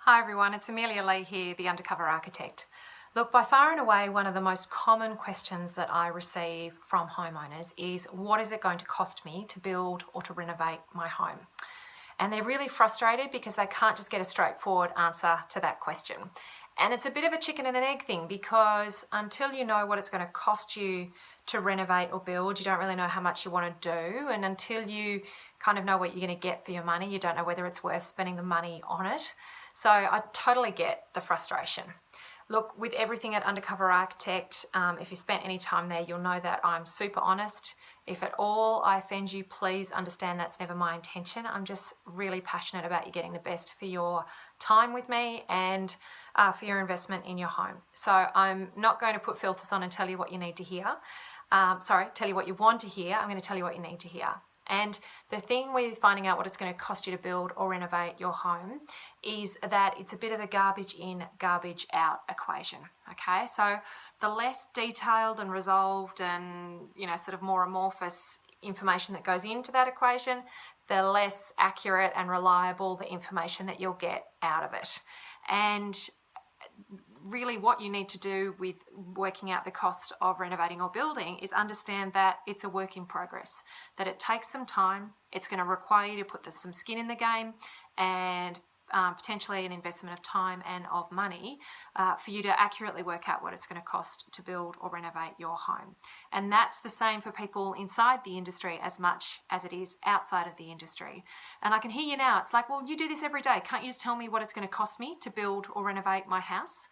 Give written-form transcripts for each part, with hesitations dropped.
Hi everyone, it's Amelia Lee here, the Undercover Architect. Look, by far and away, one of the most common questions that I receive from homeowners is, what is it going to cost me to build or to renovate my home? And they're really frustrated because they can't just get a straightforward answer to that question. And it's a bit of a chicken and an egg thing, because until you know what it's going to cost you to renovate or build, you don't really know how much you want to do. And until you kind of know what you're going to get for your money, you don't know whether it's worth spending the money on it. So I totally get the frustration. Look, with everything at Undercover Architect, if you spent any time there, you'll know that I'm super honest. If at all I offend you, please understand that's never my intention. I'm just really passionate about you getting the best for your time with me and for your investment in your home. So I'm not going to put filters on and tell you what you need to hear. Tell you what you want to hear. I'm going to tell you what you need to hear. And the thing with finding out what it's going to cost you to build or renovate your home is that it's a bit of a garbage in, garbage out equation. Okay, so the less detailed and resolved and, sort of more amorphous information that goes into that equation, the less accurate and reliable the information that you'll get out of it. And really what you need to do with working out the cost of renovating or building is understand that it's a work in progress, that it takes some time. It's going to require you to put some skin in the game and potentially an investment of time and of money for you to accurately work out what it's going to cost to build or renovate your home. And that's the same for people inside the industry as much as it is outside of the industry. And I can hear you now. It's like, well, you do this every day. Can't you just tell me what it's going to cost me to build or renovate my house?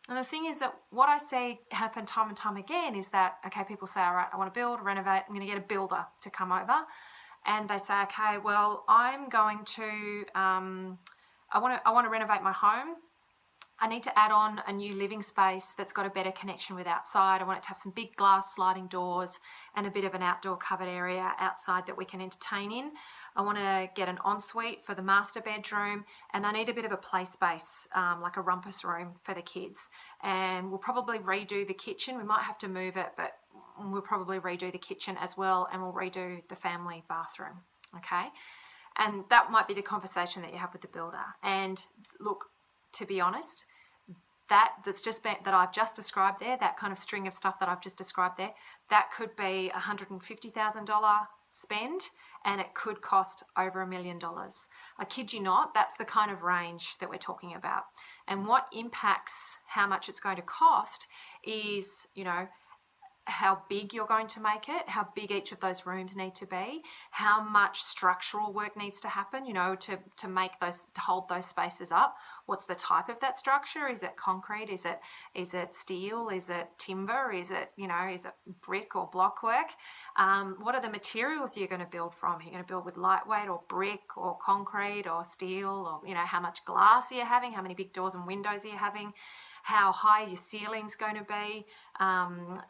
And the thing is that what I see happen time and time again is that, okay, people say, all right, I want to build, renovate, I'm going to get a builder to come over. And they say, okay, well, I'm going to, I want to renovate my home. I need to add on a new living space that's got a better connection with outside. I want it to have some big glass sliding doors and a bit of an outdoor covered area outside that we can entertain in. I want to get an ensuite for the master bedroom, and I need a bit of a play space, like a rumpus room for the kids. And we'll probably redo the kitchen. We might have to move it, but we'll probably redo the kitchen as well, and we'll redo the family bathroom, okay? And that might be the conversation that you have with the builder. And look, to be honest, that I've just described there, that kind of string of stuff that I've just described there, that could be a $150,000 spend, and it could cost over $1 million. I kid you not, that's the kind of range that we're talking about. And what impacts how much it's going to cost is, how big you're going to make it, how big each of those rooms need to be, how much structural work needs to happen, to make those, to hold those spaces up. What's the type of that structure? Is it concrete? Is it steel? Is it timber? Is it brick or block work? What are the materials you're going to build from? Are you going to build with lightweight or brick or concrete or steel, or how much glass are you having? How many big doors and windows are you having? How high your ceiling's going to be,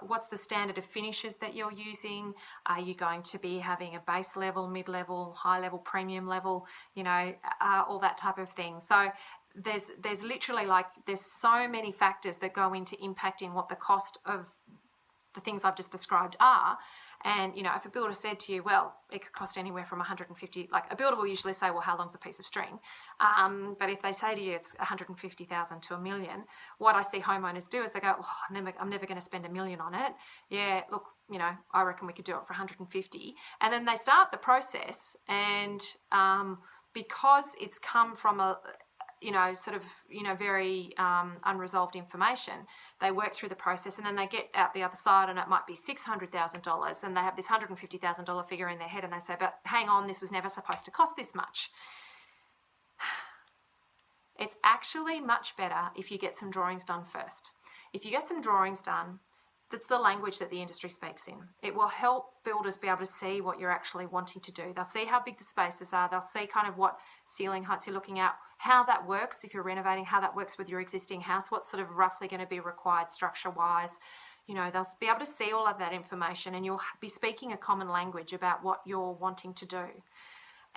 what's the standard of finishes that you're using, are you going to be having a base level, mid-level, high-level, premium level, all that type of thing. So there's literally there's so many factors that go into impacting what the cost of the things I've just described are. And, if a builder said to you, well, it could cost anywhere from 150, like a builder will usually say, well, how long's a piece of string? But if they say to you it's 150,000 to $1 million, what I see homeowners do is they go, oh, I'm never going to spend $1 million on it. Yeah, look, I reckon we could do it for 150. And then they start the process, and because it's come from a very unresolved information, they work through the process, and then they get out the other side, and it might be $600,000, and they have this $150,000 figure in their head, and they say, but hang on, this was never supposed to cost this much. It's actually much better if you get some drawings done first. If you get some drawings done, that's the language that the industry speaks in. It will help builders be able to see what you're actually wanting to do. They'll see how big the spaces are. They'll see kind of what ceiling heights you're looking at, how that works if you're renovating, how that works with your existing house, what's sort of roughly going to be required structure-wise. They'll be able to see all of that information, and you'll be speaking a common language about what you're wanting to do.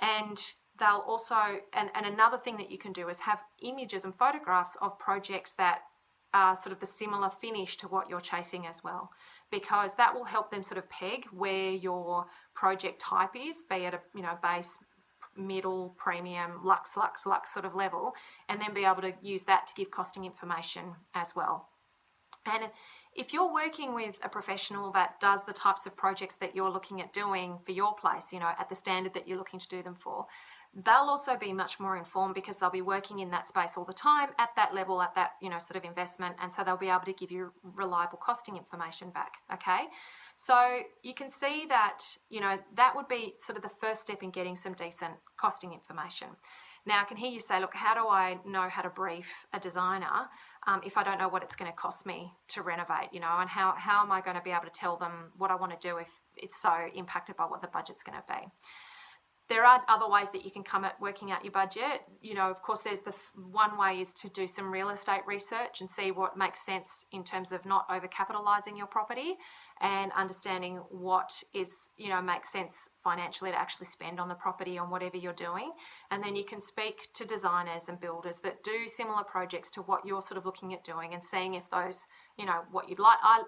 And they'll also, and another thing that you can do is have images and photographs of projects that sort of the similar finish to what you're chasing as well, because that will help them sort of peg where your project type is, be it a base, middle, premium, luxe sort of level, and then be able to use that to give costing information as well. And if you're working with a professional that does the types of projects that you're looking at doing for your place, at the standard that you're looking to do them for, they'll also be much more informed because they'll be working in that space all the time at that level, at that, sort of investment. And so they'll be able to give you reliable costing information back. Okay. So you can see that, that would be sort of the first step in getting some decent costing information. Now, I can hear you say, look, how do I know how to brief a designer if I don't know what it's going to cost me to renovate, and how am I going to be able to tell them what I want to do if it's so impacted by what the budget's going to be? There are other ways that you can come at working out your budget. Of course, there's one way is to do some real estate research and see what makes sense in terms of not overcapitalizing your property and understanding what is, makes sense financially to actually spend on the property on whatever you're doing. And then you can speak to designers and builders that do similar projects to what you're sort of looking at doing and seeing if those, what you'd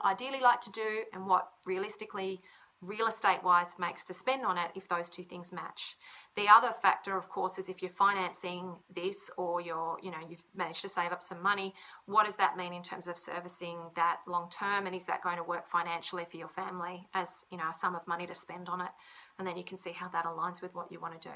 ideally like to do and what realistically real estate wise makes to spend on it, if those two things match. The other factor, of course, is if you're financing this or you've managed to save up some money, what does that mean in terms of servicing that long term, and is that going to work financially for your family as a sum of money to spend on it? And then you can see how that aligns with what you want to do.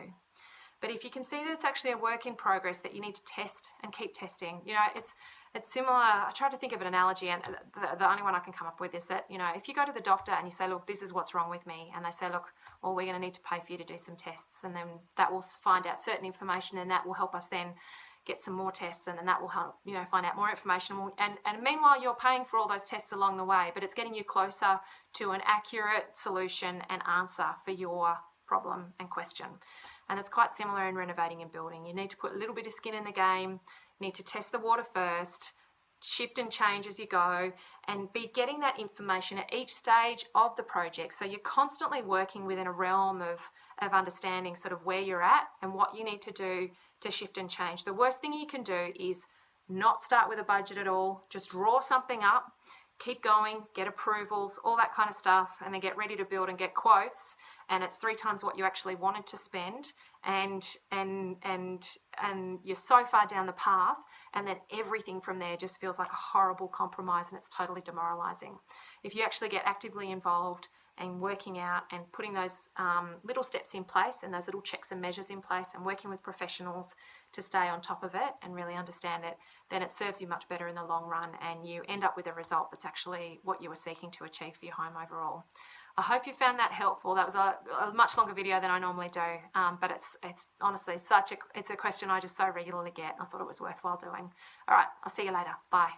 But if you can see that it's actually a work in progress that you need to test and keep testing, it's similar. I tried to think of an analogy, and the only one I can come up with is that, if you go to the doctor and you say, look, this is what's wrong with me, and they say, look, well, we're going to need to pay for you to do some tests, and then that will find out certain information, and that will help us then get some more tests, and then that will help, find out more information. And meanwhile, you're paying for all those tests along the way, but it's getting you closer to an accurate solution and answer for your problem and question. And it's quite similar in renovating and building. You need to put a little bit of skin in the game, you need to test the water first, shift and change as you go, and be getting that information at each stage of the project. So you're constantly working within a realm of understanding sort of where you're at and what you need to do to shift and change. The worst thing you can do is not start with a budget at all, just draw something up, keep going, get approvals, all that kind of stuff, and then get ready to build and get quotes, and it's 3 times what you actually wanted to spend, and you're so far down the path, and then everything from there just feels like a horrible compromise, and it's totally demoralizing. If you actually get actively involved and working out and putting those little steps in place and those little checks and measures in place and working with professionals to stay on top of it and really understand it, then it serves you much better in the long run, and you end up with a result that's actually what you were seeking to achieve for your home overall. I hope you found that helpful. That was a much longer video than I normally do, but it's honestly it's a question I just so regularly get. I thought it was worthwhile doing. All right, I'll see you later. Bye.